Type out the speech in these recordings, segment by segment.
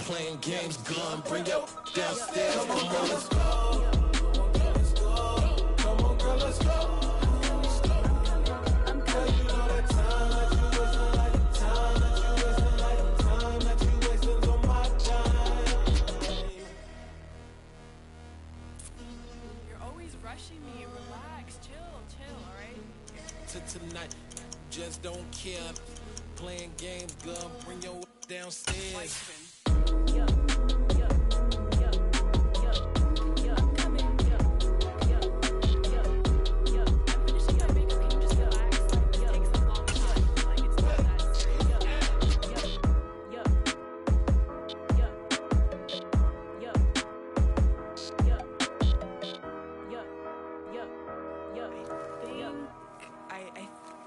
playing games, gun, bring your downstairs. Come on, girl, let's go. Come on, girl, let's go. Girl, you know that time that you wasting, like the time that you wasting, like the time that you wasting on my time. You're always rushing me. Relax, chill, all right? To tonight, just don't care. Playing games, gun, bring your downstairs.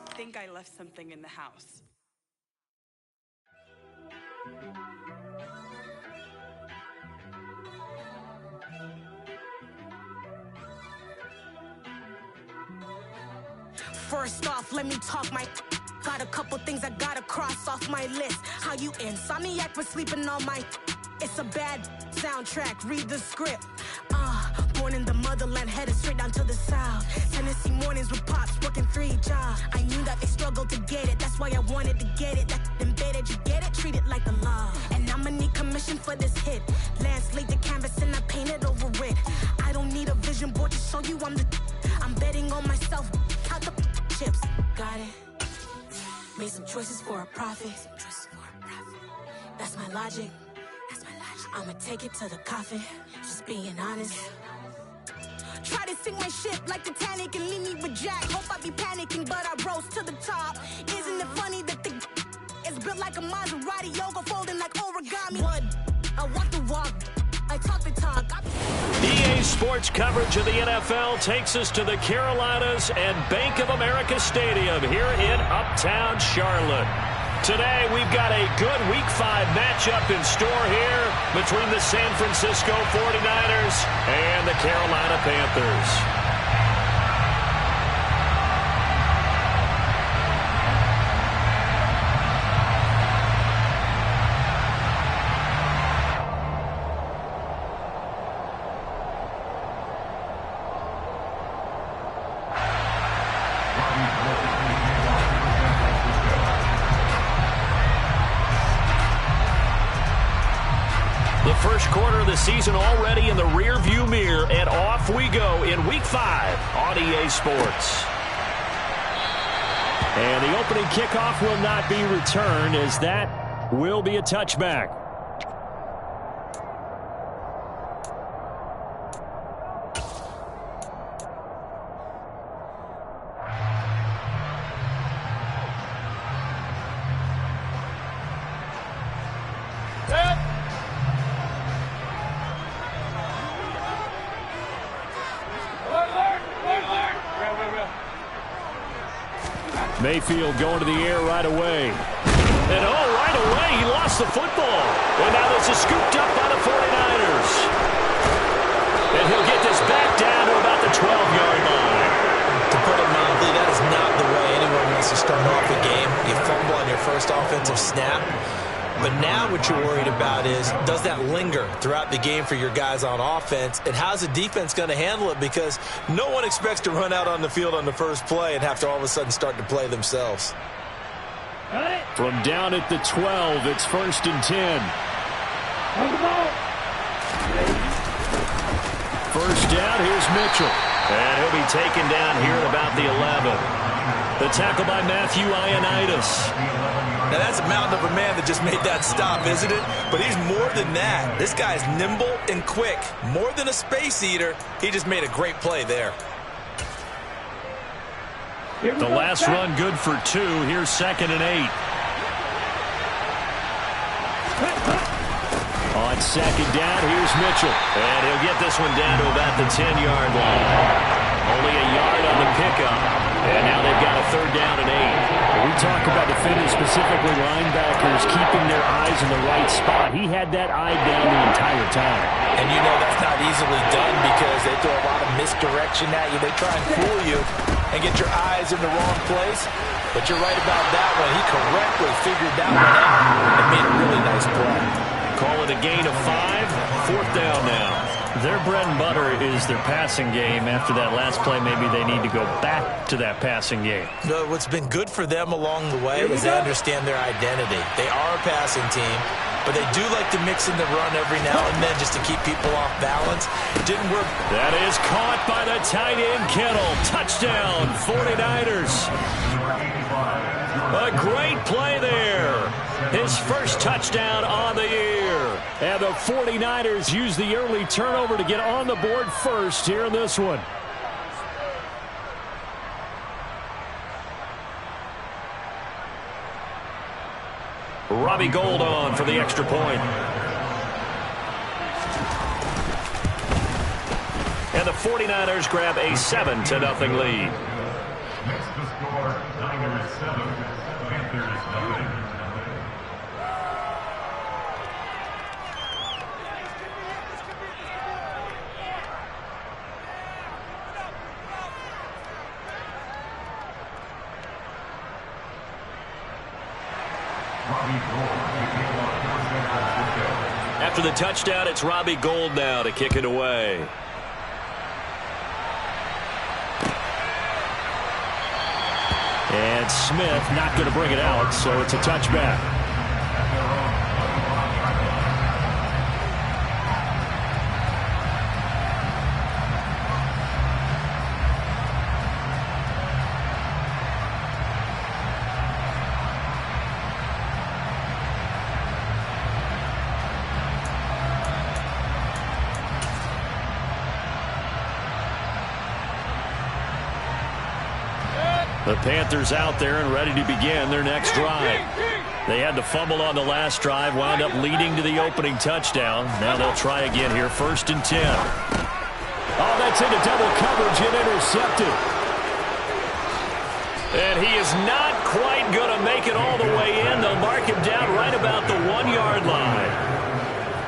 I think I left something in the house. First off, let me talk my. Got a couple things I gotta cross off my list. How you insomniac for sleeping on my. It's a bad soundtrack, read the script. Born in the motherland, headed straight down to the south. Tennessee mornings with pops, working 3 jobs. I knew that they struggled to get it, that's why I wanted to get it. That embedded, you get it, treat it like the law. And I'ma need commission for this hit. Lance laid the canvas and I painted over it. I don't need a vision board to show you I'm betting on myself, count the chips. Got it. Made some choices for a profit. That's my logic. I'ma take it to the coffin, just being honest. Try to sink my ship like Titanic and leave me with Jack. Hope I be panicking, but I rose to the top. Isn't it funny that the is built like a Maserati, yoga folding like origami? What? I walk the walk, I talk the talk. EA Sports coverage of the NFL takes us to the Carolinas and Bank of America Stadium here in Uptown Charlotte. Today, we've got a good Week 5 matchup in store here between the San Francisco 49ers and the Carolina Panthers. First quarter of the season already in the rear-view mirror, and off we go in Week 5 on EA Sports. And the opening kickoff will not be returned, as that will be a touchback. Mayfield going to the air right away. And right away, he lost the football. And now this is scooped up by the 49ers. And he'll get this back down to about the 12-yard line. To put it mildly, that is not the way anyone wants to start off a game. You fumble on your first offensive snap. But now what you're worried about is, does that linger throughout the game for your guys on offense? And how's the defense going to handle it? Because no one expects to run out on the field on the first play and have to all of a sudden start to play themselves. From down at the 12, it's 1st and 10. First down, here's Mitchell. And he'll be taken down here at about the 11. The tackle by Matthew Ioannidis. Now, that's a mountain of a man that just made that stop, isn't it? But he's more than that. This guy's nimble and quick. More than a space eater, he just made a great play there. The last run good for 2. Here's 2nd and 8. On 2nd down, here's Mitchell. And he'll get this one down to about the 10-yard line. Only a yard on the pickup. And now they've got a 3rd down and 8. We talk about defenders, specifically linebackers, keeping their eyes in the right spot. He had that eye down the entire time. And you know that's not easily done because they throw a lot of misdirection at you. They try and fool you and get your eyes in the wrong place. But you're right about that one. He correctly figured that one out and made a really nice play. Call it a gain of 5. 4th down now. Their bread and butter is their passing game. After that last play, maybe they need to go back to that passing game. No, what's been good for them along the way is they understand their identity. They are a passing team, but they do like to mix in the run every now and then just to keep people off balance. It didn't work. That is caught by the tight end, Kittle. Touchdown, 49ers. A great play there. His first touchdown on the year. And the 49ers use the early turnover to get on the board first here in this one. Robbie Gould on for the extra point. And the 49ers grab a 7-0 lead. Next to score, Niners 7, Panthers 9. After the touchdown, it's Robbie Gould now to kick it away. And Smith not going to bring it out, so it's a touchback. The Panthers out there and ready to begin their next drive. They had the fumble on the last drive, wound up leading to the opening touchdown. Now they'll try again here, 1st and 10. Oh, that's into double coverage and intercepted. And he is not quite going to make it all the way in. They'll mark him down right about the 1-yard line.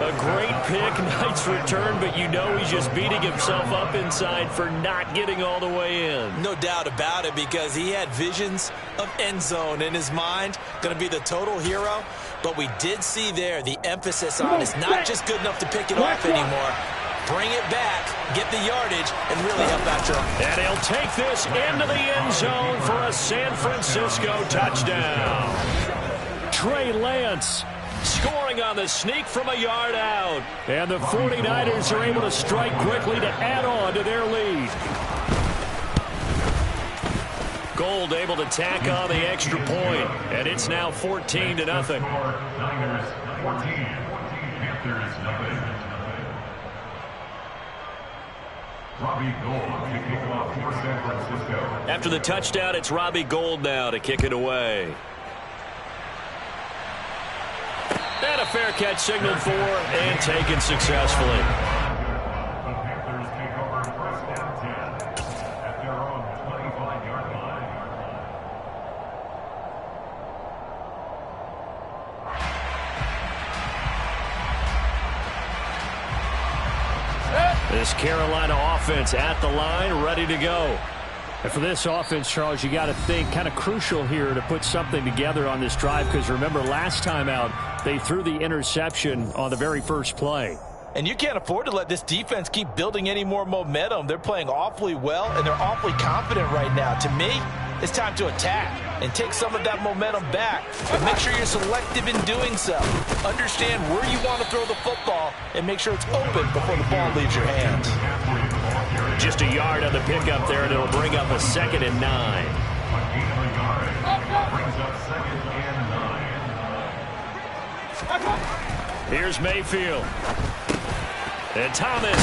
A great pick, nice return, but you know he's just beating himself up inside for not getting all the way in. No doubt about it, because he had visions of end zone in his mind. Going to be the total hero. But we did see there the emphasis on it's not just good enough to pick it off anymore. Bring it back, get the yardage, and really help out your... And he'll take this into the end zone for a San Francisco touchdown. Trey Lance scoring on the sneak from a yard out. And the 49ers are able to strike quickly to add on to their lead. Gould able to tack on the extra point, and it's now 14-0. Niners 14, Panthers 9. Robbie Gould kicking off for San Francisco. After the touchdown, it's Robbie Gould now to kick it away. And a fair catch signaled for and taken successfully. The Panthers take over 1st and 10 at their own 25-yard line. This Carolina offense at the line, ready to go. And for this offense, Charles, you got to think kind of crucial here to put something together on this drive, because remember last time out they threw the interception on the very first play. And you can't afford to let this defense keep building any more momentum. They're playing awfully well, and they're awfully confident right now. To me, it's time to attack and take some of that momentum back. But make sure you're selective in doing so. Understand where you want to throw the football and make sure it's open before the ball leaves your hands. Just a yard on the pickup there, and it'll bring up a 2nd and 9. Brings up 2nd and 9. Here's Mayfield. And Thomas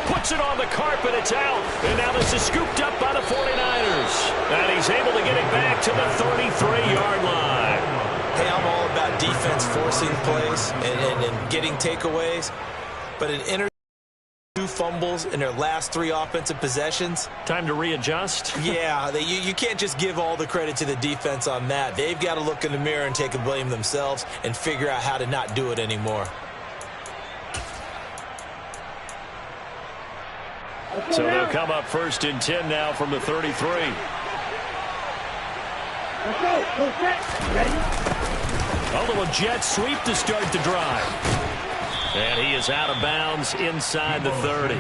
puts it on the carpet. It's out. And now this is scooped up by the 49ers. And he's able to get it back to the 33-yard line. Hey, I'm all about defense forcing plays and getting takeaways. But an two fumbles in their last 3 offensive possessions. Time to readjust. Yeah, you can't just give all the credit to the defense on that. They've got to look in the mirror and take a blame themselves and figure out how to not do it anymore. So they'll come up 1st and 10 now from the 33. A little jet sweep to start the drive. And he is out of bounds inside the 30.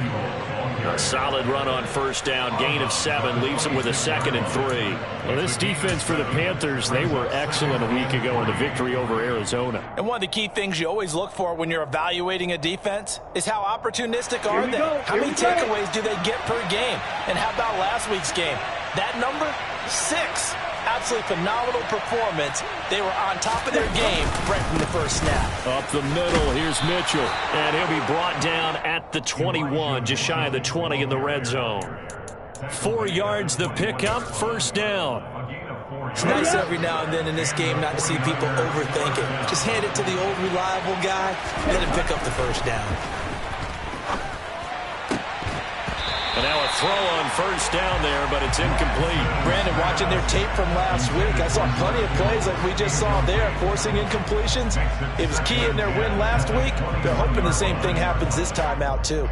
A solid run on first down. Gain of 7 leaves him with a 2nd and 3. Well, this defense for the Panthers, they were excellent a week ago in the victory over Arizona. And one of the key things you always look for when you're evaluating a defense is how opportunistic are they? How many takeaways do they get per game? And how about last week's game? That number, 6. Absolutely phenomenal performance. They were on top of their game right from the first snap. Up the middle, here's Mitchell. And he'll be brought down at the 21, just shy of the 20 in the red zone. 4 yards the pickup, first down. It's nice every now and then in this game not to see people overthink it. Just hand it to the old reliable guy, let him pick up the first down. And now a throw on first down there, but it's incomplete. Brandon, watching their tape from last week, I saw plenty of plays like we just saw there, forcing incompletions. It was key in their win last week. They're hoping the same thing happens this time out, too.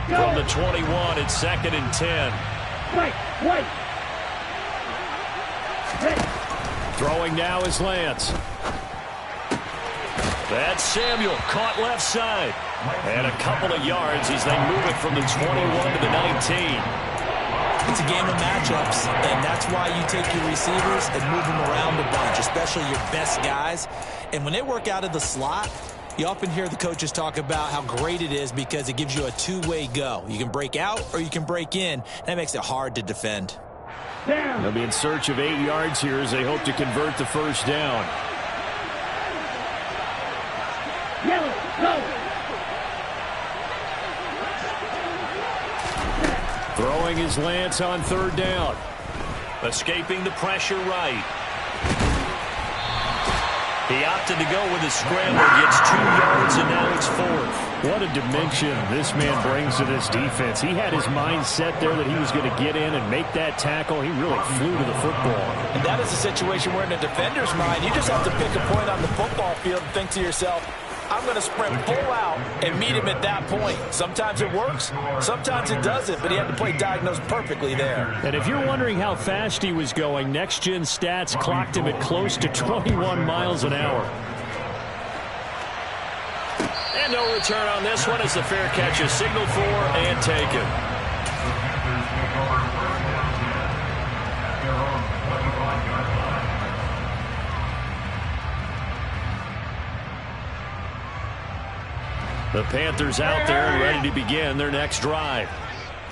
From the 21, it's 2nd and 10. Throwing now is Lance. That's Samuel, caught left side. And a couple of yards as they move it from the 21 to the 19. It's a game of matchups, and that's why you take your receivers and move them around a bunch, especially your best guys. And when they work out of the slot, you often hear the coaches talk about how great it is because it gives you a two-way go. You can break out or you can break in. That makes it hard to defend. They'll be in search of 8 yards here as they hope to convert the first down. Throwing is Lance on 3rd down. Escaping the pressure right. He opted to go with a scramble, gets 2 yards, and now it's 4th. What a dimension this man brings to this defense. He had his mind set there that he was going to get in and make that tackle. He really flew to the football. And that is a situation where in a defender's mind, you just have to pick a point on the football field and think to yourself, I'm going to sprint full out and meet him at that point. Sometimes it works, sometimes it doesn't, but he had to play diagnose perfectly there. And if you're wondering how fast he was going, Next Gen Stats clocked him at close to 21 miles an hour. And no return on this one as the fair catch is signaled for and taken. The Panthers out there and ready to begin their next drive.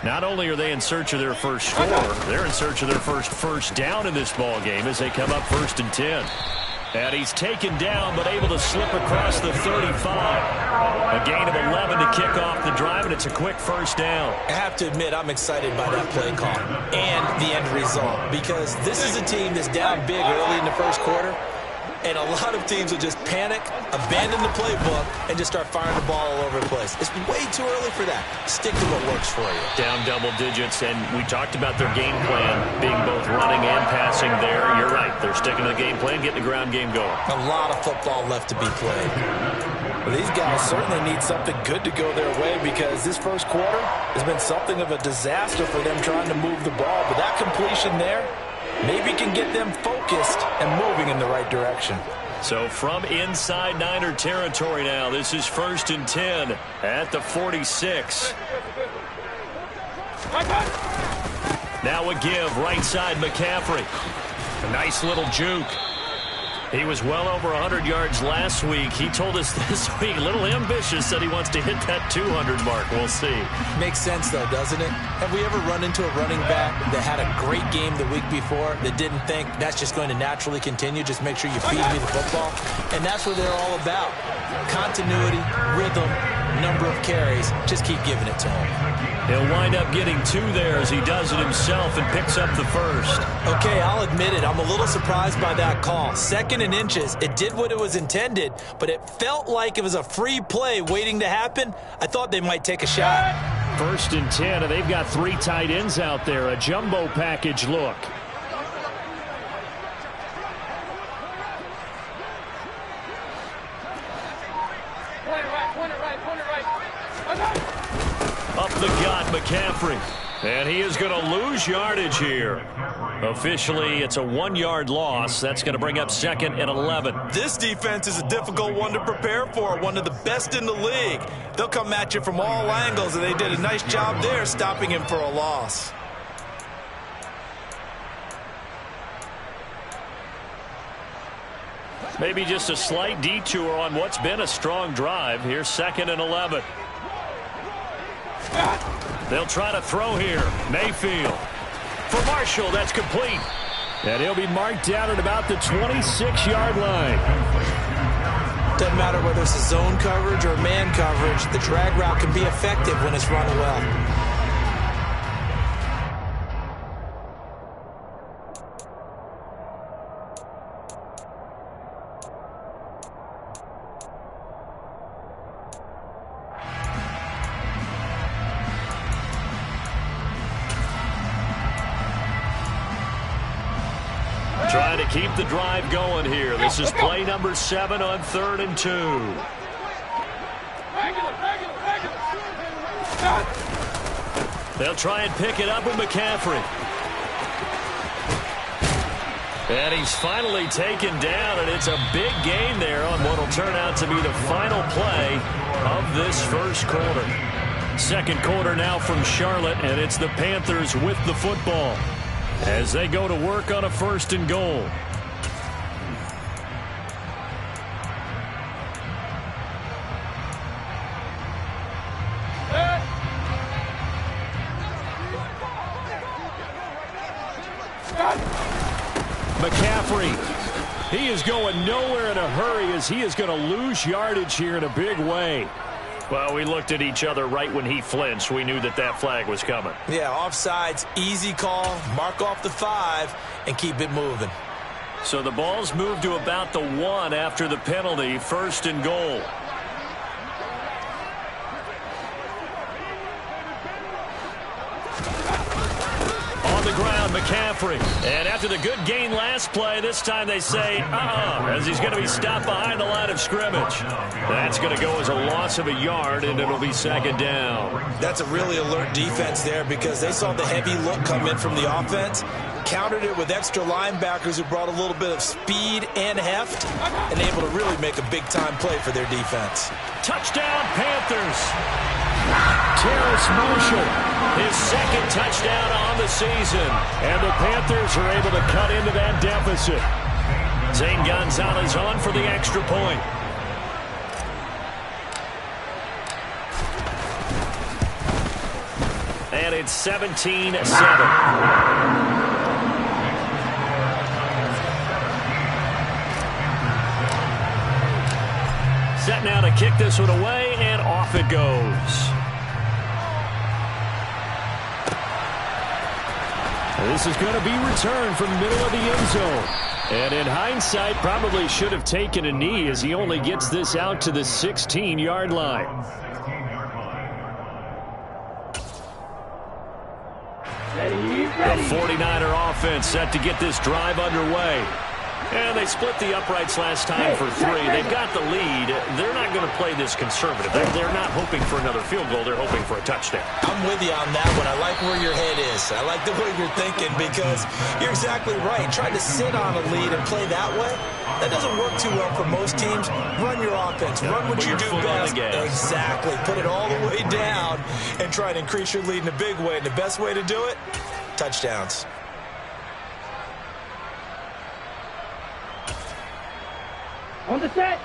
Not only are they in search of their first score, they're in search of their first down in this ball game as they come up 1st and 10. And he's taken down but able to slip across the 35. A gain of 11 to kick off the drive, and it's a quick first down. I have to admit, I'm excited by that play call and the end result because this is a team that's down big early in the first quarter. And a lot of teams will just panic, abandon the playbook, and just start firing the ball all over the place. It's way too early for that. Stick to what works for you. Down double digits, and we talked about their game plan being both running and passing there. You're right. They're sticking to the game plan, getting the ground game going. A lot of football left to be played. Well, these guys certainly need something good to go their way because this first quarter has been something of a disaster for them trying to move the ball. But that completion there maybe can get them focused and moving in the right direction. So from inside Niner territory now, this is 1st and 10 at the 46. Now a give, right side McCaffrey. A nice little juke. He was well over 100 yards last week. He told us this week, a little ambitious, said he wants to hit that 200 mark. We'll see. Makes sense, though, doesn't it? Have we ever run into a running back that had a great game the week before that didn't think that's just going to naturally continue? Just make sure you feed me the football. And that's what they're all about. Continuity, rhythm, number of carries. Just keep giving it to him. He'll wind up getting 2 there as he does it himself and picks up the first. Okay, I'll admit it. I'm a little surprised by that call. 2nd and inches. It did what it was intended, but it felt like it was a free play waiting to happen. I thought they might take a shot. 1st and 10, and they've got 3 tight ends out there. A jumbo package look. Up the gut, McCaffrey. And he is going to lose yardage here. Officially, it's a 1-yard loss. That's going to bring up 2nd and 11. This defense is a difficult one to prepare for, one of the best in the league. They'll come at you from all angles, and they did a nice job there stopping him for a loss. Maybe just a slight detour on what's been a strong drive. Here's 2nd and 11. They'll try to throw here. Mayfield. For Marshall, that's complete. And he'll be marked down at about the 26-yard line. Doesn't matter whether it's a zone coverage or man coverage, the drag route can be effective when it's run well. Trying to keep the drive going here. This is play number 7 on 3rd and 2. They'll try and pick it up with McCaffrey. And he's finally taken down, and it's a big gain there on what will turn out to be the final play of this first quarter. Second quarter now from Charlotte, and it's the Panthers with the football as they go to work on a 1st and goal. McCaffrey, he is going nowhere in a hurry as he is going to lose yardage here in a big way. Well, we looked at each other right when he flinched. We knew that that flag was coming. Yeah, offsides, easy call, mark off the 5, and keep it moving. So the ball's moved to about the 1 after the penalty, 1st and goal. On the ground, McCaffrey. And after the good gain last play, this time they say, as he's going to be stopped behind the line of scrimmage. That's going to go as a loss of a yard, and it'll be 2nd down. That's a really alert defense there because they saw the heavy look come in from the offense, countered it with extra linebackers who brought a little bit of speed and heft, and able to really make a big-time play for their defense. Touchdown, Panthers. Terrace Marshall, his 2nd touchdown on the season. And the Panthers are able to cut into that deficit. Zane Gonzalez on for the extra point. And it's 17-7. Set now to kick this one away, and off it goes. This is going to be returned from the middle of the end zone. And in hindsight, probably should have taken a knee as he only gets this out to the 16-yard line. The 49er offense set to get this drive underway. And they split the uprights last time for 3. They've got the lead. They're not going to play this conservative. They're not hoping for another field goal. They're hoping for a touchdown. I'm with you on that one. I like where your head is. I like the way you're thinking because you're exactly right. Trying to sit on a lead and play that way, that doesn't work too well for most teams. Run your offense. Run what you do best. Exactly. Put it all the way down and try to increase your lead in a big way. And the best way to do it, touchdowns. On the set.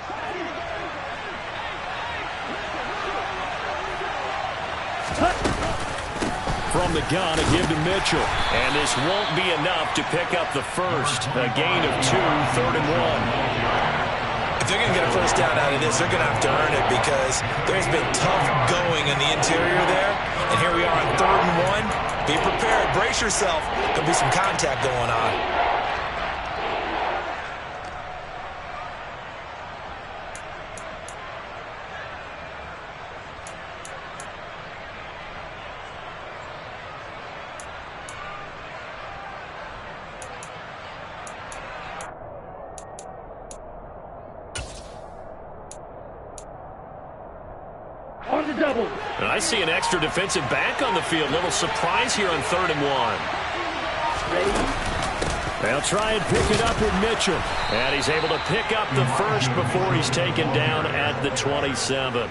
From the gun, a give to Mitchell. And this won't be enough to pick up the first. A gain of 2, 3rd and 1. If they're going to get a first down out of this, they're going to have to earn it because there's been tough going in the interior there. And here we are on 3rd and 1. Be prepared. Brace yourself. There'll be some contact going on. On the double. And I see an extra defensive back on the field. Little surprise here on 3rd and 1. Ready. They'll try and pick it up with Mitchell. And he's able to pick up the first before he's taken down at the 27.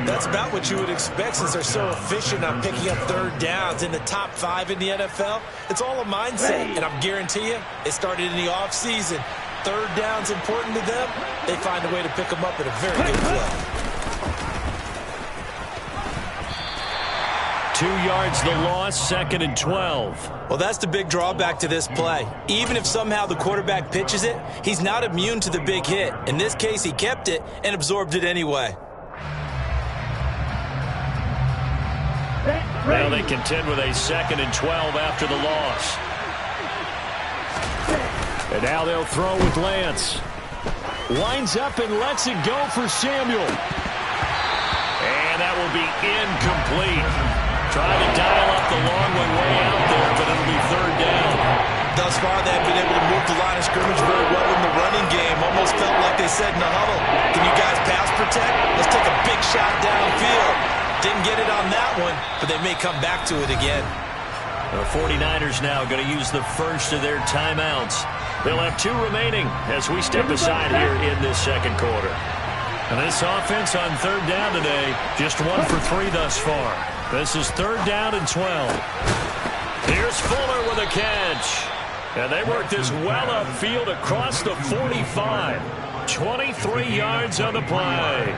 That's about what you would expect since they're so efficient on picking up 3rd downs in the top 5 in the NFL. It's all a mindset, and I guarantee you it started in the offseason. 3rd down's important to them. They find a way to pick them up at a very good play. 2 yards the loss, 2nd and 12. Well, that's the big drawback to this play. Even if somehow the quarterback pitches it, he's not immune to the big hit. In this case, he kept it and absorbed it anyway. Now they contend with a 2nd and 12 after the loss. And now they'll throw with Lance. Winds up and lets it go for Samuel. And that will be incomplete. Trying to dial up the long one way out there, but it'll be 3rd down. Thus far, they've been able to move the line of scrimmage very well in the running game. Almost felt like they said in the huddle, can you guys pass protect? Let's take a big shot downfield. Didn't get it on that one, but they may come back to it again. The 49ers now going to use the first of their timeouts. They'll have 2 remaining as we step aside here in this 2nd quarter. And this offense on 3rd down today, just 1 for 3 thus far. This is 3rd down and 12. Here's Fuller with a catch. And they work this well upfield across the 45. 23 yards on the play.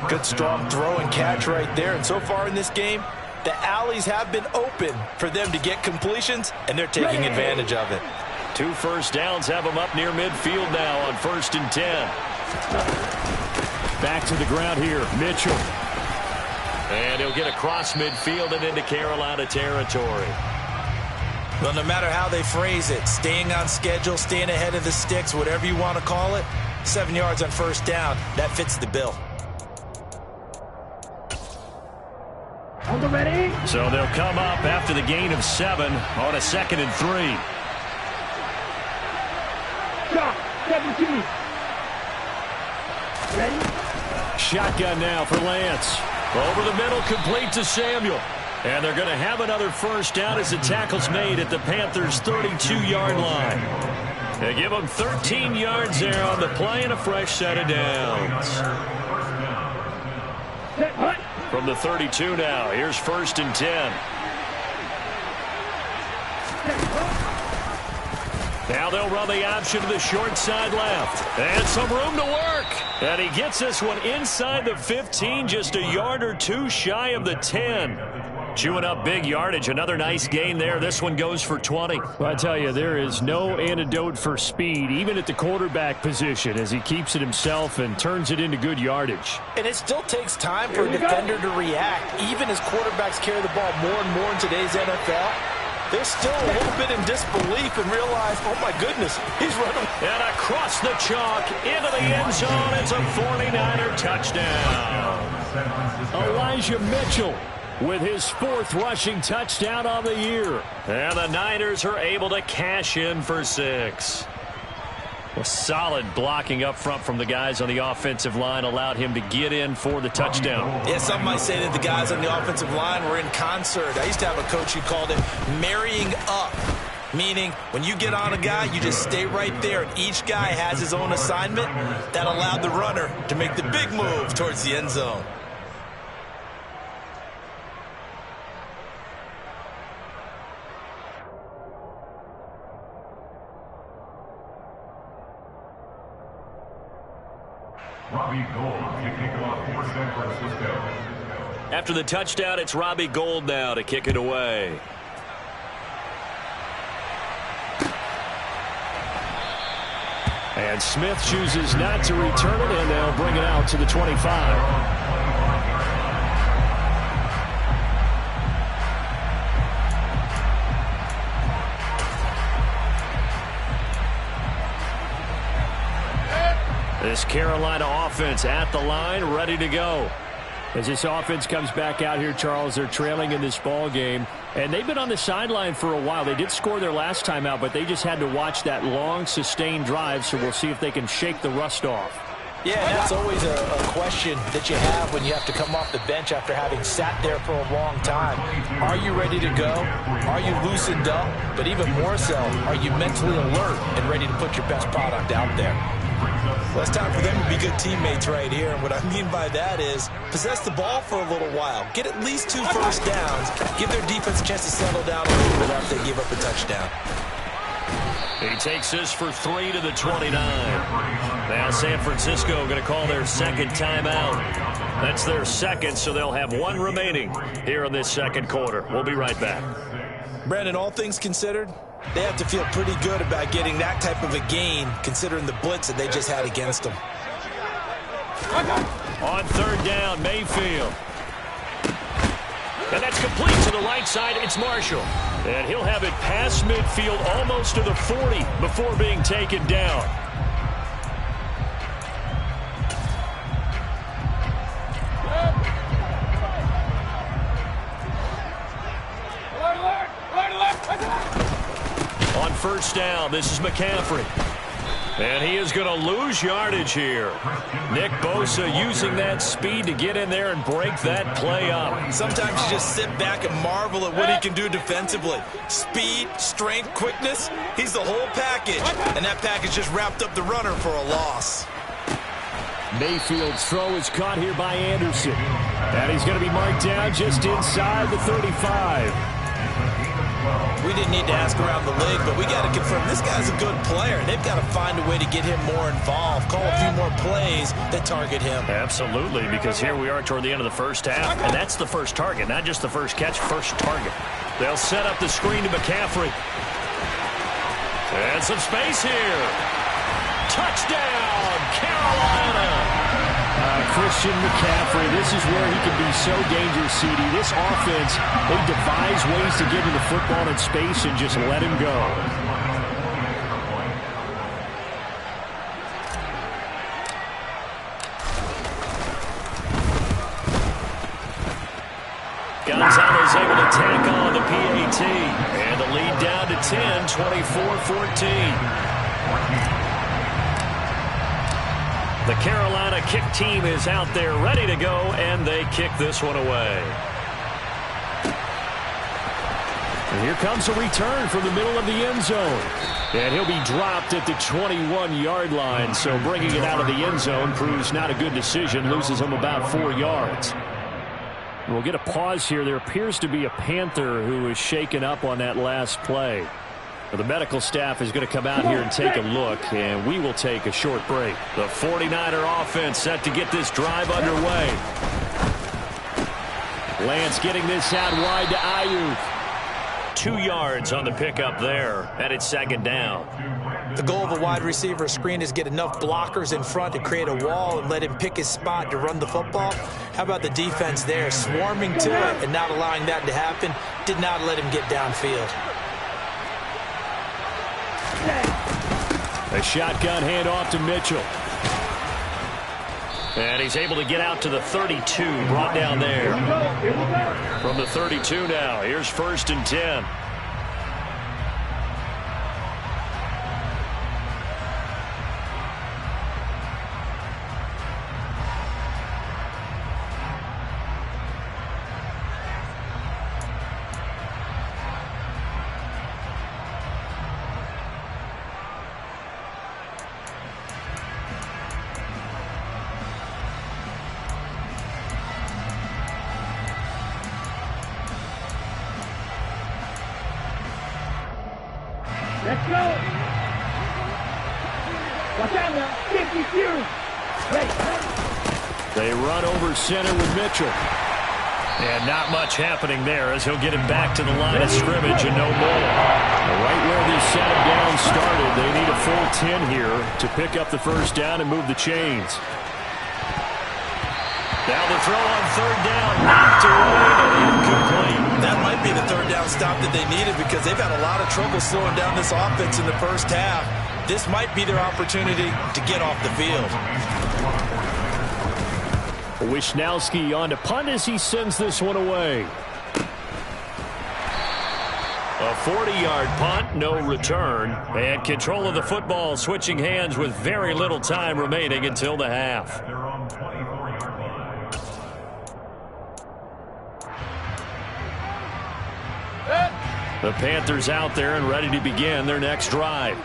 Good strong throw and catch right there. And so far in this game, the alleys have been open for them to get completions, and they're taking advantage of it. 2 first downs have them up near midfield now on 1st and 10. Back to the ground here, Mitchell. And he'll get across midfield and into Carolina territory. Well, no matter how they phrase it, staying on schedule, staying ahead of the sticks, whatever you want to call it, 7 yards on 1st down, that fits the bill. On the ready. So they'll come up after the gain of 7 on a 2nd and 3. Shot. 17. Ready. Shotgun now for Lance. Over the middle, complete to Samuel. And they're going to have another first down as the tackle's made at the Panthers' 32-yard line. They give them 13 yards there on the play and a fresh set of downs. From the 32 now, here's 1st and 10. Now they'll run the option to the short side left. And some room to work. And he gets this one inside the 15, just a yard or 2 shy of the 10. Chewing up big yardage. Another nice gain there. This one goes for 20. Well, I tell you, there is no antidote for speed, even at the quarterback position, as he keeps it himself and turns it into good yardage. And it still takes time for a defender to react. Even as quarterbacks carry the ball more and more in today's NFL, they're still a little bit in disbelief and realize, oh my goodness, he's running. And across the chalk into the end zone. It's a 49er touchdown. Elijah Mitchell with his 4th rushing touchdown on the year. And the Niners are able to cash in for 6. A solid blocking up front from the guys on the offensive line allowed him to get in for the touchdown. Yeah, some might say that the guys on the offensive line were in concert. I used to have a coach who called it marrying up, meaning when you get on a guy, you just stay right there, and each guy has his own assignment. That allowed the runner to make the big move towards the end zone. Robbie Gould to kick it off for San Francisco. After the touchdown, it's Robbie Gould now to kick it away. And Smith chooses not to return it, and they'll bring it out to the 25. This Carolina offense at the line, ready to go. As this offense comes back out here, Charles, they're trailing in this ball game, and they've been on the sideline for a while. They did score their last time out, but they just had to watch that long, sustained drive, so we'll see if they can shake the rust off. Yeah, and that's always a question that you have when you have to come off the bench after having sat there for a long time. Are you ready to go? Are you loosened up? But even more so, are you mentally alert and ready to put your best product out there? Well, it's time for them to be good teammates right here. And what I mean by that is possess the ball for a little while. Get at least 2 first downs. Give their defense a chance to settle down a little bit after they give up a touchdown. He takes this for 3 to the 29. Now San Francisco going to call their second timeout. That's their second, so they'll have 1 remaining here in this second quarter. We'll be right back. Brandon, all things considered, they have to feel pretty good about getting that type of a gain, considering the blitz that they just had against them. On third down, Mayfield. And that's complete to the right side. It's Marshall. And he'll have it past midfield almost to the 40 before being taken down. On first down, this is McCaffrey. And he is going to lose yardage here. Nick Bosa using that speed to get in there and break that play up. Sometimes you just sit back and marvel at what he can do defensively. Speed, strength, quickness, he's the whole package. And that package just wrapped up the runner for a loss. Mayfield's throw is caught here by Anderson. And he's going to be marked down just inside the 35. We didn't need to ask around the league, but we got to confirm this guy's a good player. They've got to find a way to get him more involved, call a few more plays that target him. Absolutely, because here we are toward the end of the first half, and that's the first target, not just the first catch, first target. They'll set up the screen to McCaffrey. And some space here. Touchdown, Carolina! Christian McCaffrey, this is where he can be so dangerous, CD. This offense, they devise ways to get him the football in space and just let him go. Gonzalez able to tack on the PAT. And the lead down to 10, 24-14. The Carolina kick team is out there ready to go, and they kick this one away. And here comes a return from the middle of the end zone. And he'll be dropped at the 21-yard line, so bringing it out of the end zone proves not a good decision, loses him about 4 yards. We'll get a pause here. There appears to be a Panther who is shaken up on that last play. The medical staff is going to come out here and take a look, and we will take a short break. The 49er offense set to get this drive underway. Lance getting this out wide to Ayuk. 2 yards on the pickup there, and it's second down. The goal of a wide receiver screen is get enough blockers in front to create a wall and let him pick his spot to run the football. How about the defense there, swarming to it and not allowing that to happen? Did not let him get downfield. A shotgun handoff to Mitchell. And he's able to get out to the 32, brought down there. From the 32 now, here's 1st and 10. Let's go. Watch out now. 50 Fury. They run over center with Mitchell. And not much happening there as he'll get him back to the line of scrimmage and no more. Right where this set him down started, they need a full 10 here to pick up the first down and move the chains. Now the throw on third down, knocked away and incomplete. That might be the third down stop that they needed because they've had a lot of trouble slowing down this offense in the first half. This might be their opportunity to get off the field. Wishnowski on to punt as he sends this one away. A 40-yard punt, no return, and control of the football switching hands with very little time remaining until the half. Their own 24-yard line. The Panthers out there and ready to begin their next drive.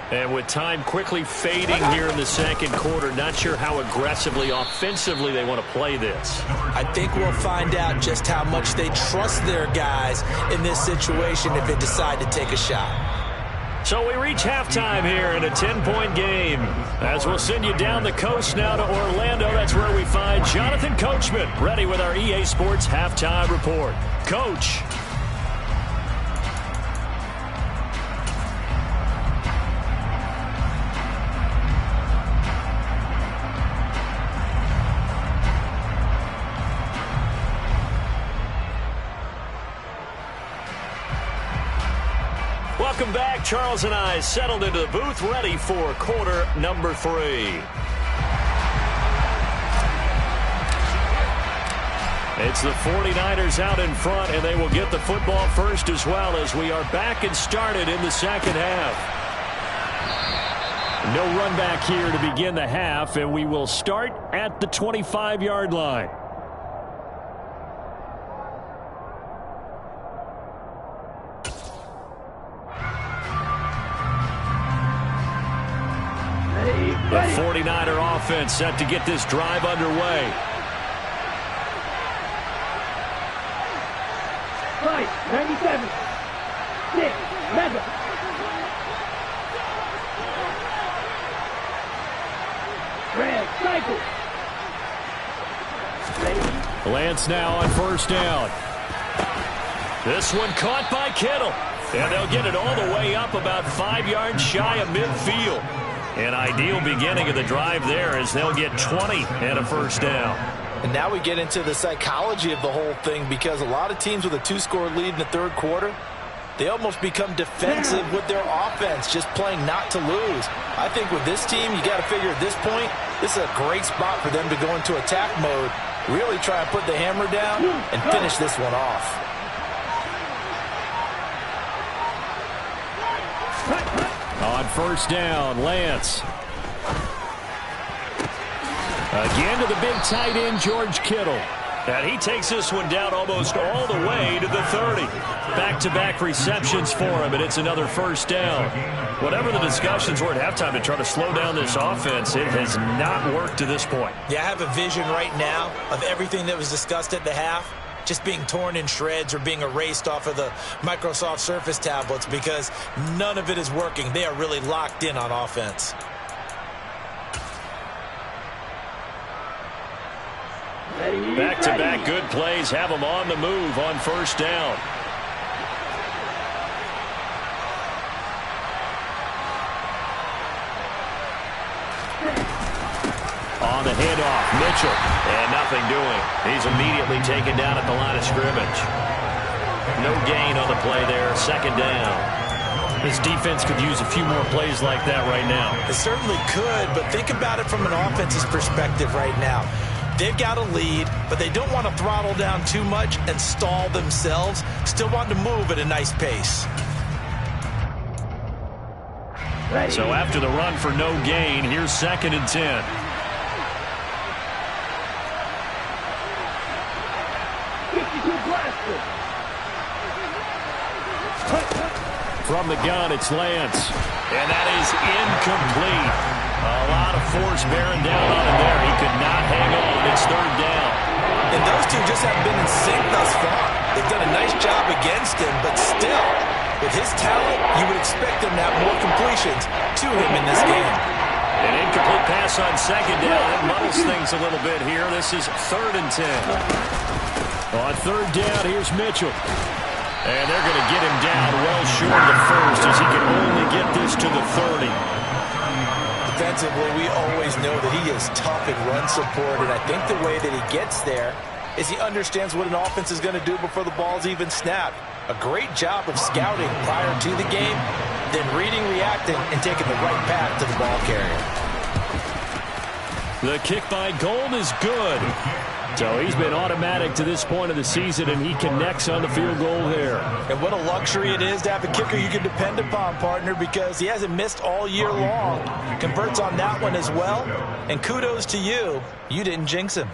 And with time quickly fading here in the second quarter, not sure how aggressively, offensively they want to play this. I think we'll find out just how much they trust their guys in this situation if they decide to take a shot. So we reach halftime here in a 10-point game. As we'll send you down the coast now to Orlando, that's where we find Jonathan Coachman, ready with our EA Sports Halftime Report. Coach. Welcome back. Charles and I settled into the booth, ready for quarter number 3. It's the 49ers out in front, and they will get the football first as well as we are back and started in the second half. No run back here to begin the half, and we will start at the 25-yard line. The 49er offense set to get this drive underway. Right, 97. 6, Mega. Red, cycle. Lance now on first down. This one caught by Kittle. And they'll get it all the way up about 5 yards shy of midfield. An ideal beginning of the drive there as they'll get 20 and a first down. And now we get into the psychology of the whole thing, because a lot of teams with a 2-score lead in the third quarter, they almost become defensive with their offense, just playing not to lose. I think with this team, you got to figure at this point, this is a great spot for them to go into attack mode, really try and put the hammer down and finish this one off. On first down, Lance. Again to the big tight end, George Kittle. And he takes this one down almost all the way to the 30. Back-to-back receptions for him, and it's another first down. Whatever the discussions were at halftime to try to slow down this offense, it has not worked to this point. Yeah, I have a vision right now of everything that was discussed at the half just being torn in shreds or being erased off of the Microsoft Surface tablets, because none of it is working. They are really locked in on offense. Back-to-back good plays have them on the move on first down. On the handoff, Mitchell, and nothing doing. He's immediately taken down at the line of scrimmage. No gain on the play there, second down. This defense could use a few more plays like that right now. It certainly could, but think about it from an offense's perspective right now. They've got a lead, but they don't want to throttle down too much and stall themselves. Still want to move at a nice pace. So after the run for no gain, here's 2nd and 10. From the gun, it's Lance. And that is incomplete. A lot of force bearing down on him there. He could not hang on. It's 3rd down. And those two just haven't been in sync thus far. They've done a nice job against him, but still, with his talent, you would expect him to have more completions to him in this game. An incomplete pass on 2nd down. It muddles things a little bit here. This is 3rd and 10. On 3rd down, here's Mitchell. And they're going to get him down well short of the first, as he can only get this to the 30. Defensively, we always know that he is tough in run support, and I think the way that he gets there is he understands what an offense is going to do before the ball's even snapped. A great job of scouting prior to the game, then reading, reacting, and taking the right path to the ball carrier. The kick by Gould is good. So he's been automatic to this point of the season, and he connects on the field goal there. And what a luxury it is to have a kicker you can depend upon, partner, because he hasn't missed all year long. Converts on that one as well. And kudos to you. You didn't jinx him.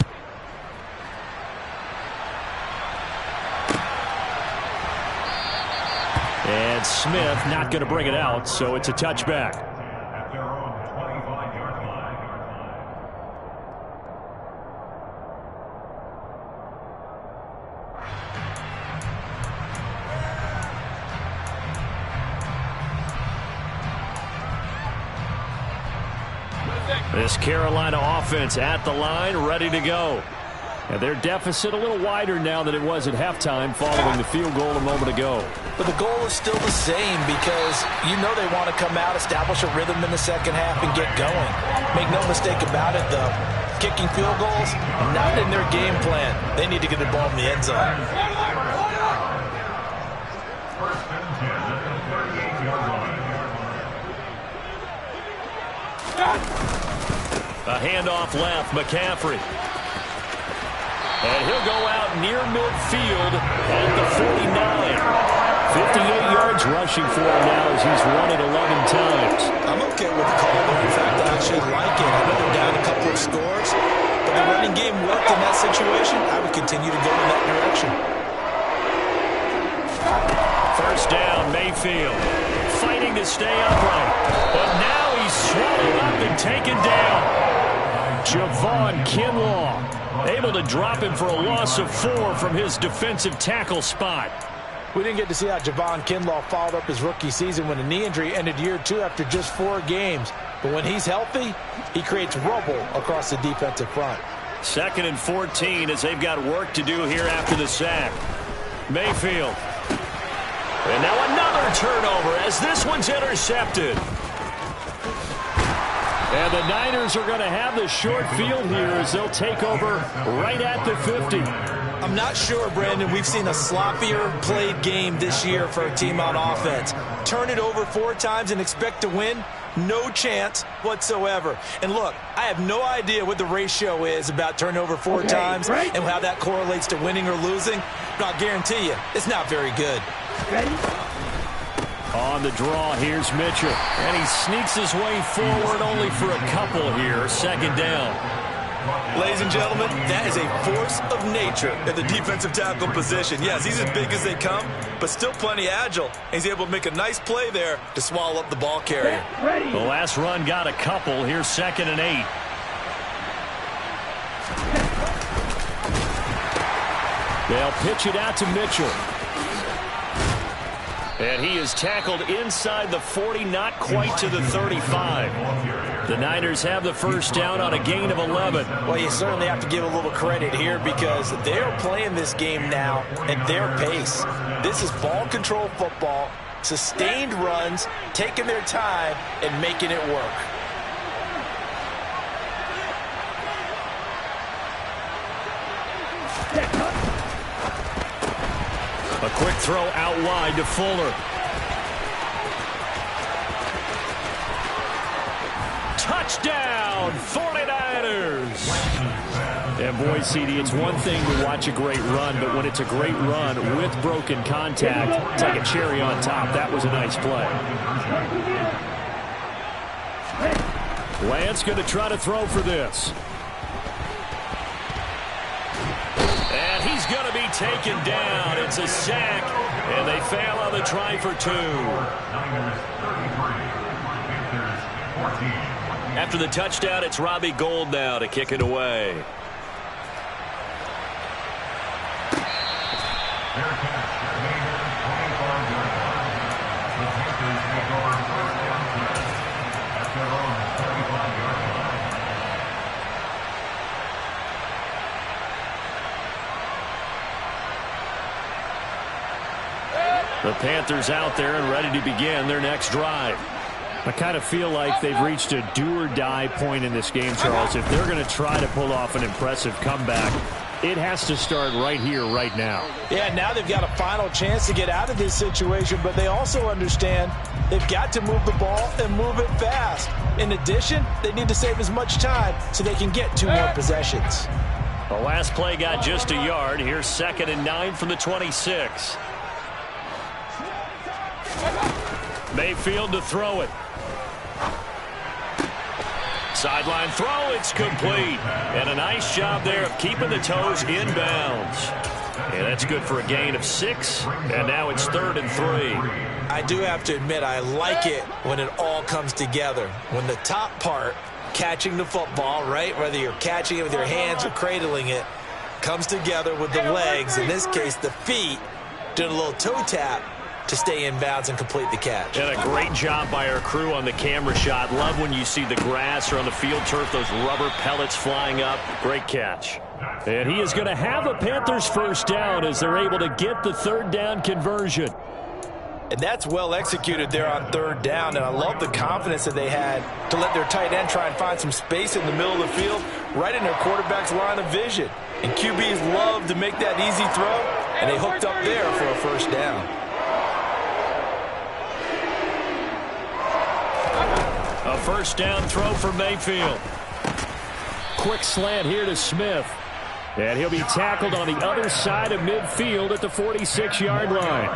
And Smith not going to bring it out, so it's a touchback. At their own 25-yard line. This Carolina offense at the line, ready to go. And their deficit a little wider now than it was at halftime following the field goal a moment ago. But the goal is still the same because you know they want to come out, establish a rhythm in the second half, and get going. Make no mistake about it, though. Kicking field goals, not in their game plan. They need to get the ball in the end zone. First and 10 at the 38-yard line. A handoff left, McCaffrey. And he'll go out near midfield at the 49. 58 yards rushing for him now as he's run it 11 times. I'm okay with the call there. In fact, I actually like it. I know they're down a couple of scores, but the running game worked in that situation. I would continue to go in that direction. First down, Mayfield. Fighting to stay upright. But now he's swallowed up and taken down. Javon Kinlaw able to drop him for a loss of 4 from his defensive tackle spot. We didn't get to see how Javon Kinlaw followed up his rookie season when a knee injury ended year 2 after just 4 games. But when he's healthy, he creates rubble across the defensive front. 2nd and 14 as they've got work to do here after the sack. Mayfield. And now another turnover as this one's intercepted. And the Niners are going to have the short field here as they'll take over right at the 50. I'm not sure, Brandon. We've seen a sloppier played game this year for a team on offense. Turn it over 4 times and expect to win? No chance whatsoever. And look, I have no idea what the ratio is about turnover 4 times and how that correlates to winning or losing. But I'll guarantee you, it's not very good. Ready? On the draw, here's Mitchell. And he sneaks his way forward only for a couple here. 2nd down. Ladies and gentlemen, that is a force of nature in the defensive tackle position. Yes, he's as big as they come, but still plenty agile. He's able to make a nice play there to swallow up the ball carrier. Ready? The last run got a couple. Here's 2nd and 8. They'll pitch it out to Mitchell. And he is tackled inside the 40, not quite to the 35. The Niners have the first down on a gain of 11. Well, you certainly have to give a little credit here because they're playing this game now at their pace. This is ball control football, sustained runs, taking their time, and making it work. A quick throw out wide to Fuller. Touchdown, 49ers! And boy, CD, it's one thing to watch a great run, but when it's a great run with broken contact, it's like a cherry on top. That was a nice play. Lance going to try to throw for this. And he's going to be taken down. It's a sack, and they fail on the try for 2. Niners 33, Panthers 14. After the touchdown, it's Robbie Gould now to kick it away. Fair catch made at the 25-yard line. The Panthers take over first down 10 at their own 35-yard line. The Panthers out there and ready to begin their next drive. I kind of feel like they've reached a do-or-die point in this game, Charles. If they're going to try to pull off an impressive comeback, it has to start right here, right now. Yeah, now they've got a final chance to get out of this situation, but they also understand they've got to move the ball and move it fast. In addition, they need to save as much time so they can get 2 more possessions. The last play got just a yard. Here's 2nd and 9 from the 26. Mayfield to throw it. Sideline throw, it's complete. And a nice job there of keeping the toes inbounds. And that's good for a gain of 6. And now it's 3rd and 3. I do have to admit, I like it when it all comes together. When the top part, catching the football, right, whether you're catching it with your hands or cradling it, comes together with the legs, in this case the feet, doing a little toe tap to stay in bounds and complete the catch. And a great job by our crew on the camera shot. Love when you see the grass or on the field turf, those rubber pellets flying up. Great catch. And he is going to have a Panthers first down as they're able to get the 3rd down conversion. And that's well executed there on 3rd down, and I love the confidence that they had to let their tight end try and find some space in the middle of the field, right in their quarterback's line of vision. And QBs love to make that easy throw, and they hooked up there for a first down. A first down throw for Mayfield. Quick slant here to Smith. And he'll be tackled on the other side of midfield at the 46-yard line.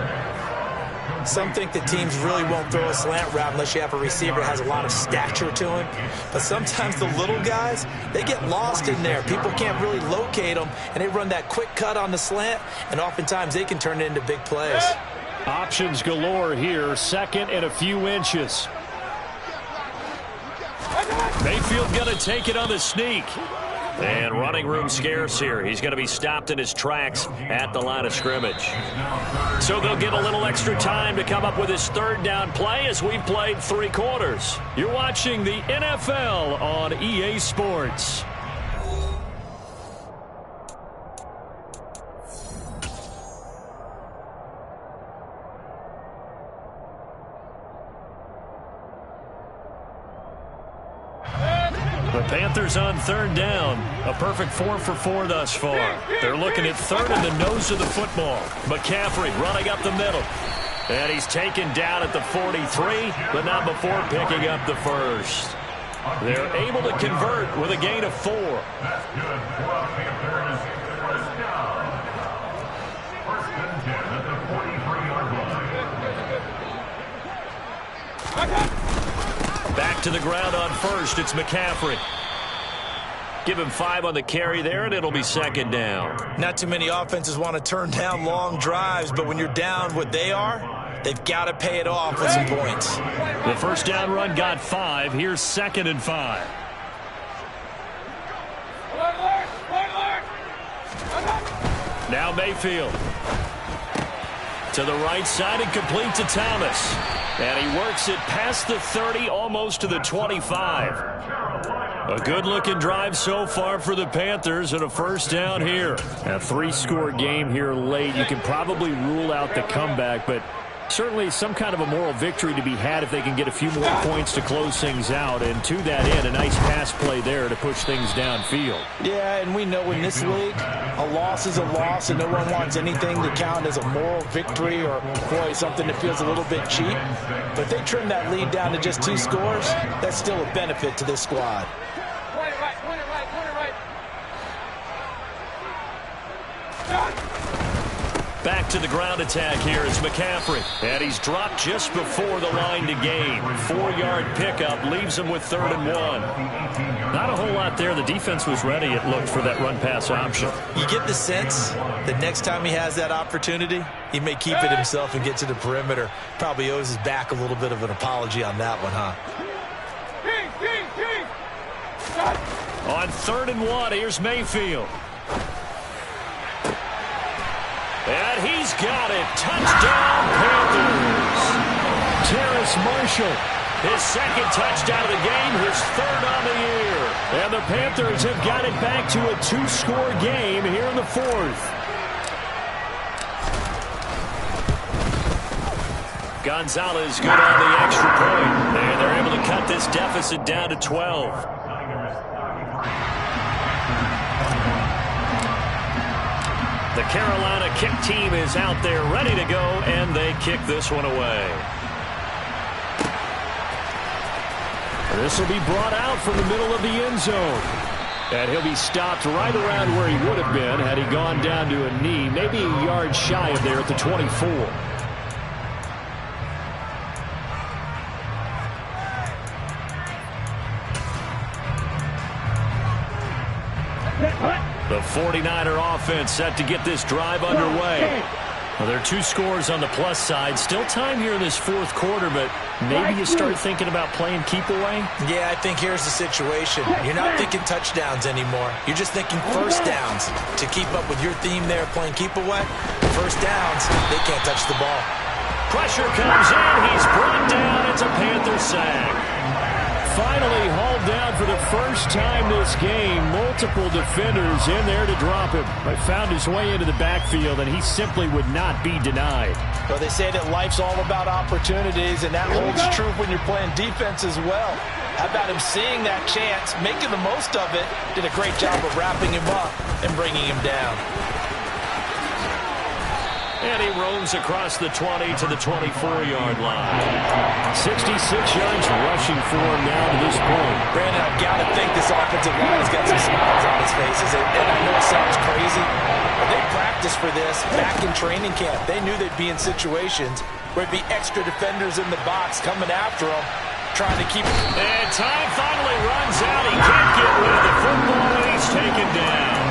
Some think that teams really won't throw a slant route unless you have a receiver that has a lot of stature to him. But sometimes the little guys, they get lost in there. People can't really locate them, and they run that quick cut on the slant, and oftentimes they can turn it into big plays. Options galore here. 2nd and a few inches. Mayfield going to take it on the sneak. And running room scarce here. He's going to be stopped in his tracks at the line of scrimmage. So they'll get a little extra time to come up with his 3rd down play as we've played 3 quarters. You're watching the NFL on EA Sports. The Panthers on 3rd down. A perfect 4 for 4 thus far. They're looking at 3rd in the nose of the football. McCaffrey running up the middle. And he's taken down at the 43, but not before picking up the first. They're able to convert with a gain of 4. That's good for a Panthers first down. 1st and 10 at the 43-yard line. Back to the ground on 1st. It's McCaffrey. Give him 5 on the carry there, and it'll be 2nd down. Not too many offenses want to turn down long drives, but when you're down what they are, they've got to pay it off with some points. The first down run got 5. Here's 2nd and 5. Now Mayfield. To the right side and complete to Thomas. And he works it past the 30, almost to the 25. A good-looking drive so far for the Panthers and a first down here. A 3-score game here late. You can probably rule out the comeback, but certainly some kind of a moral victory to be had if they can get a few more points to close things out. And to that end, a nice pass play there to push things downfield. Yeah, and we know in this league, a loss is a loss, and no one wants anything to count as a moral victory or, boy, something that feels a little bit cheap. But if they trim that lead down to just 2 scores, that's still a benefit to this squad. Back to the ground attack here is McCaffrey. And he's dropped just before the line to gain. 4-yard pickup leaves him with 3rd and 1. Not a whole lot there. The defense was ready, it looked, for that run-pass option. You get the sense that next time he has that opportunity, he may keep it himself and get to the perimeter. Probably owes his back a little bit of an apology on that one, huh? On 3rd and 1, here's Mayfield. And he's got it. Touchdown, Panthers. Terrace Marshall. His 2nd touchdown of the game, his 3rd on the year. And the Panthers have got it back to a 2-score game here in the 4th. Gonzalez good on the extra point. And they're able to cut this deficit down to 12. The Carolina kick team is out there ready to go, and they kick this one away. This will be brought out from the middle of the end zone. And he'll be stopped right around where he would have been had he gone down to a knee, maybe a yard shy of there at the 24. The 49er offense set to get this drive underway. Well, there are 2 scores on the plus side. Still time here in this fourth quarter, but maybe you start thinking about playing keep away? Yeah, I think here's the situation. You're not thinking touchdowns anymore. You're just thinking first downs. To keep up with your theme there, playing keep away, first downs, they can't touch the ball. Pressure comes in. He's brought down. It's a Panther sack. Finally hauled down for the first time this game. Multiple defenders in there to drop him. But found his way into the backfield, and he simply would not be denied. Well, they say that life's all about opportunities, and that holds true when you're playing defense as well. How about him seeing that chance, making the most of it, did a great job of wrapping him up and bringing him down. And he roams across the 20 to the 24-yard line. 66 yards rushing for him now to this point. Brandon, I've got to think this offensive line has got some smiles on its faces. And I know it sounds crazy, but they practiced for this back in training camp. They knew they'd be in situations where it'd be extra defenders in the box coming after them, trying to keep... And time finally runs out. He can't get rid of the football, and he's taken down.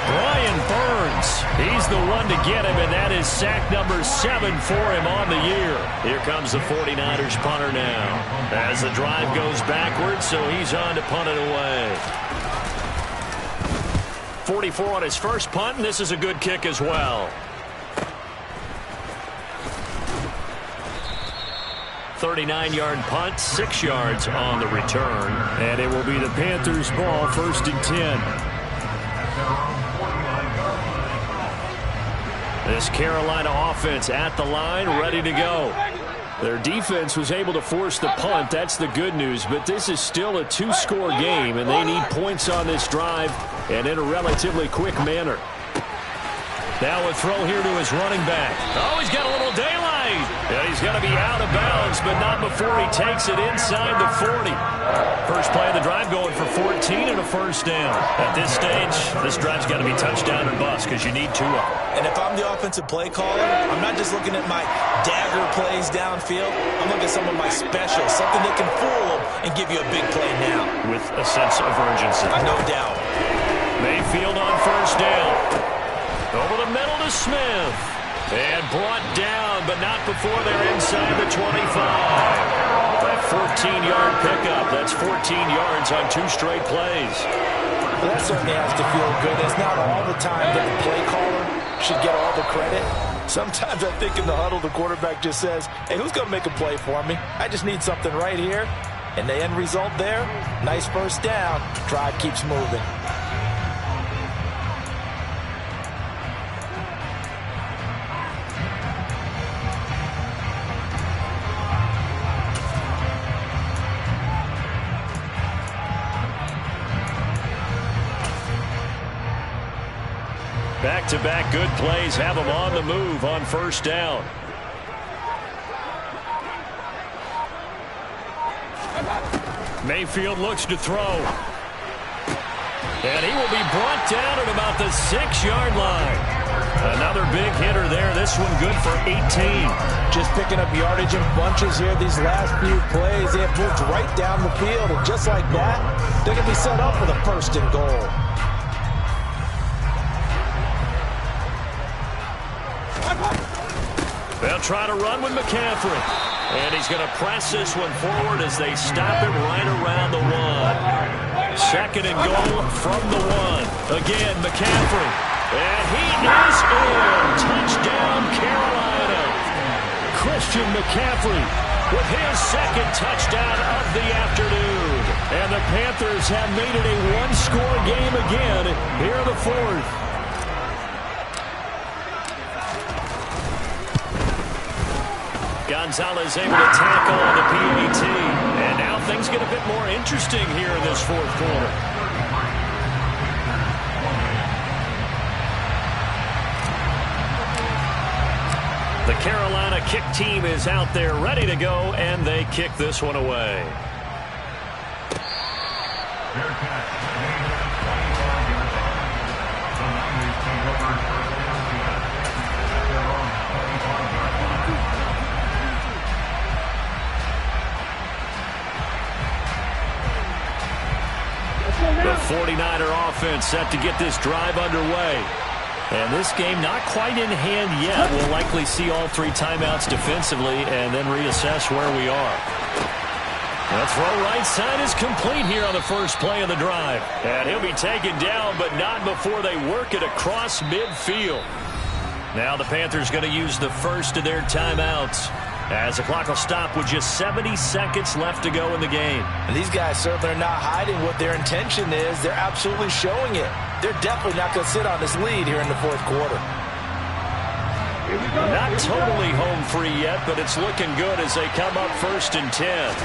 Brian Burns, he's the one to get him, and that is sack number 7 for him on the year. Here comes the 49ers punter now as the drive goes backwards, so he's on to punt it away. 44 on his first punt, and this is a good kick as well. 39-yard punt, 6 yards on the return. And it will be the Panthers' ball, 1st and 10. This Carolina offense at the line, ready to go. Their defense was able to force the punt. That's the good news. But this is still a 2-score game, and they need points on this drive and in a relatively quick manner. Now a throw here to his running back. Oh, he's got a little daylight. Yeah, he's got to be out of bounds, but not before he takes it inside the 40. First play of the drive going for 14 and a first down. At this stage, this drive's got to be touchdown or bust because you need 2 of them. And if I'm the offensive play caller, I'm not just looking at my dagger plays downfield. I'm looking at some of my specials, something that can fool them and give you a big play now. With a sense of urgency. No doubt. Mayfield on first down. Over the middle to Smith. And brought down, but not before they're inside the 25. That 14-yard pickup. That's 14 yards on 2 straight plays. Well, that certainly has to feel good. It's not all the time that the play caller should get all the credit. Sometimes I think in the huddle, the quarterback just says, hey, who's going to make a play for me? I just need something right here. And the end result there, nice first down. Drive keeps moving. Back-to-back good plays have them on the move on first down. Mayfield looks to throw. And he will be brought down at about the 6-yard line. Another big hitter there. This one good for 18. Just picking up yardage in bunches here these last few plays. They have moved right down the field. And just like that, they're going to be set up for the 1st and goal. They'll try to run with McCaffrey. And he's going to press this one forward as they stop him right around the 1. 2nd and goal from the 1. Again, McCaffrey. And he is in. Touchdown, Carolina. Christian McCaffrey with his 2nd touchdown of the afternoon. And the Panthers have made it a 1-score game again here in the 4th. Gonzalez able to tackle on the PAT. And now things get a bit more interesting here in this fourth quarter. The Carolina kick team is out there ready to go, and they kick this one away. The 49er offense set to get this drive underway. And this game not quite in hand yet. We'll likely see all three timeouts defensively and then reassess where we are. The throw right side is complete here on the first play of the drive. And he'll be taken down, but not before they work it across midfield. Now the Panthers going to use the first of their timeouts, as the clock will stop with just 70 seconds left to go in the game. And these guys certainly are not hiding what their intention is. They're absolutely showing it. They're definitely not going to sit on this lead here in the fourth quarter. Not totally home free yet, but it's looking good as they come up 1st and 10.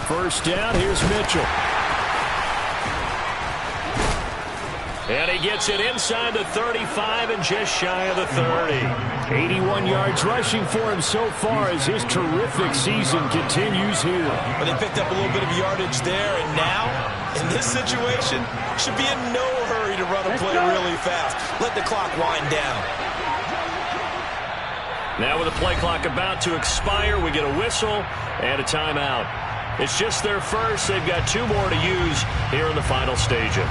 First down, here's Mitchell. And he gets it inside the 35 and just shy of the 30. 81 yards rushing for him so far as his terrific season continues here. But they picked up a little bit of yardage there, and now, in this situation, should be in no hurry to run a play really fast. Let the clock wind down. Now with the play clock about to expire, we get a whistle and a timeout. It's just their first. They've got 2 more to use here in the final stages.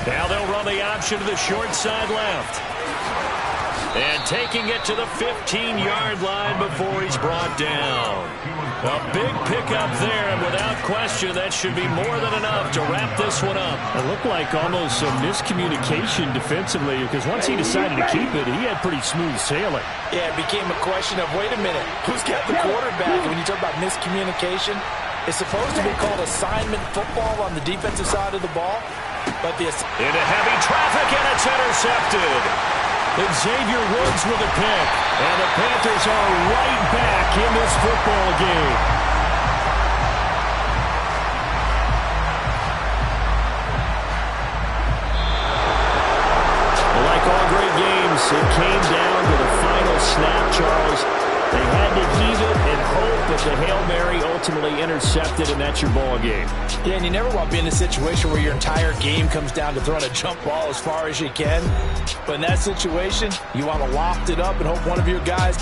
Now they'll run the option to the short side left. And taking it to the 15-yard line before he's brought down. A big pickup there, and without question, that should be more than enough to wrap this one up. It looked like almost some miscommunication defensively, because once he decided to keep it, he had pretty smooth sailing. Yeah, it became a question of, wait a minute, who's got the quarterback? When you talk about miscommunication, it's supposed to be called assignment football on the defensive side of the ball. But into heavy traffic, and it's intercepted. And Xavier Woods with a pick. And the Panthers are right back in this football game. Like all great games, it came down to the final snap, Charles. They had to heave it and hope, but the Hail Mary ultimately intercepted, and that's your ball game. Yeah, and you never want to be in a situation where your entire game comes down to throwing a jump ball as far as you can. But in that situation, you want to loft it up and hope one of your guys